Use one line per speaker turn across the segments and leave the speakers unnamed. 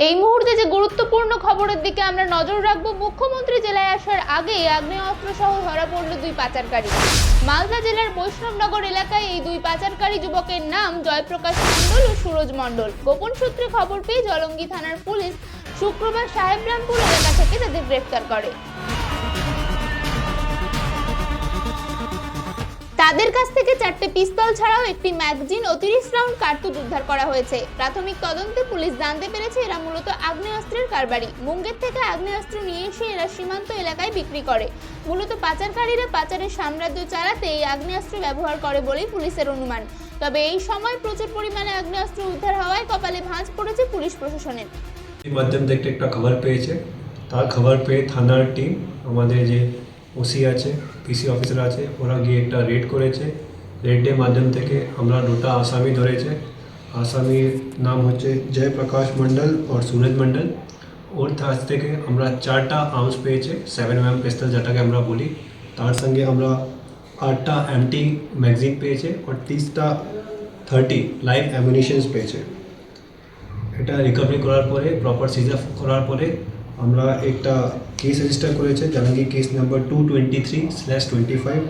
এই মুহূর্তে যে গুরুত্বপূর্ণ খবরের দিকে আমরা নজর রাখবো, মুখ্যমন্ত্রী জেলায় আসার আগে আগ্নেয়াস্ত্র সহ ধরা পড়ল দুই পাচারকারী। মালদা জেলার বৈষ্ণবনগর এলাকায় এই দুই পাচারকারী যুবকের নাম জয়প্রকাশ মণ্ডল ও সুরজ মণ্ডল। গোপন সূত্রে খবর পেয়ে জলঙ্গি থানার পুলিশ শুক্রবার সাহেবরামপুর এলাকা থেকে তাদের গ্রেফতার করে। তাদের কাছ থেকে 4টে পিস্তল ছাড়াও একটি ম্যাগাজিন ও 30 রাউন্ড কার্তুজ উদ্ধার করা হয়েছে। প্রাথমিক তদন্তে পুলিশ জানতে পেরেছে এরা মূলত আগ্নেয়াস্ত্রের কারবারি। মুঙ্গের থেকে আগ্নেয়াস্ত্র নিয়ে এসে এরা সীমান্ত এলাকায় বিক্রি করে। মূলত পাচারকারীরা পাচারের সাম্রাজ্য চালাতে এই আগ্নেয়াস্ত্র ব্যবহার করে বলেই পুলিশের অনুমান। তবে এই সময় প্রচুর পরিমাণে আগ্নেয়াস্ত্র উদ্ধার হওয়ায় কপালে ভাঁজ পড়েছে পুলিশ প্রশাসনের।
মাধ্যম থেকে একটা খবর পেয়েছে, তার খবর পেয়ে থানার টিম, আমাদের যে ওসি আছে, পিসি অফিসার আছে, ওরা গিয়ে একটা রেড করেছে। রেডের মাধ্যম থেকে আমরা দুটো আসামি ধরেছে। আসামির নাম হচ্ছে জয়প্রকাশ মণ্ডল আর সুরজ মণ্ডল। ওর কাছ থেকে আমরা 4টা আর্মস পেয়েছে, 7mm পিস্তল যেটাকে আমরা বলি। তার সঙ্গে আমরা 8টা এমটি ম্যাগাজিন পেয়েছে আর 30 লাইভ অ্যামিনিশনস পেয়েছে। এটা রিকভারি করার পরে, প্রপার সিজার করার পরে আমরা একটা কেস রেজিস্টার করেছে, Jalangi case number 223/25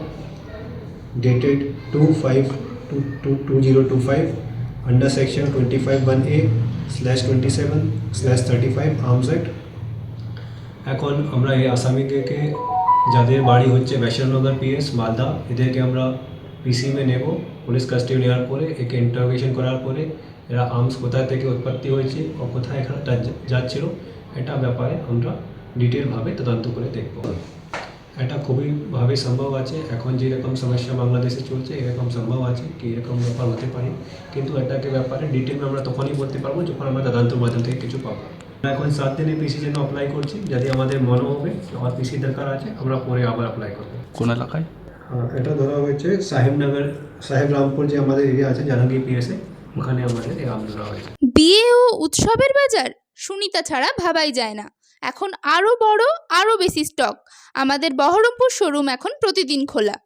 dated 2/5/2025 under section 25(1A)/27/35 arms act. এখন আমরা এই আসামিদেরকে, যাদের বাড়ি হচ্ছে বৈষ্ণবনগর পিএস মালদা, এদেরকে আমরা পিসিএমে নেব। পুলিশ কাস্টডি নেওয়ার পরে একে ইন্টারোগেশন করার পরে এরা আর্মস কোথা থেকে উৎপত্তি হয়েছে ও কোথায় এখানে যাচ্ছিল এটা ব্যাপারে আমরা ডিটেলভাবে তদন্ত করে দেখব। এটা খুবইভাবে সম্ভব আছে, এখন যেরকম সমস্যা বাংলাদেশে চলছে এরকম সম্ভব আছে কি এরকম ব্যাপার হতে পারে, কিন্তু এটাকে ব্যাপারে ডিটেল আমরা তখনই বলতে পারবো যখন আমরা তদন্তের মাধ্যম থেকে কিছু পাবো। এখন 7 দিনের পিসি জন্য অ্যাপ্লাই করছি। যদি আমাদের মনে হবে আমার পিসি দরকার আছে, আমরা পরে আবার অ্যাপ্লাই করবো।
কোন এলাকায়?
এটা ধরা হয়েছে সাহেবরামপুর যে আমাদের এরিয়া আছে জালঙ্গি পিএসে, ওখানে আমাদের এই আম ধরা হয়েছে।
বিয়ে ও উৎসবের বাজার সুনিতা ছাড়া ভাবাই যায় না। এখন আরো বড়, আরো বেশি স্টক। আমাদের বহরমপুর শোরুম এখন প্রতিদিন খোলা।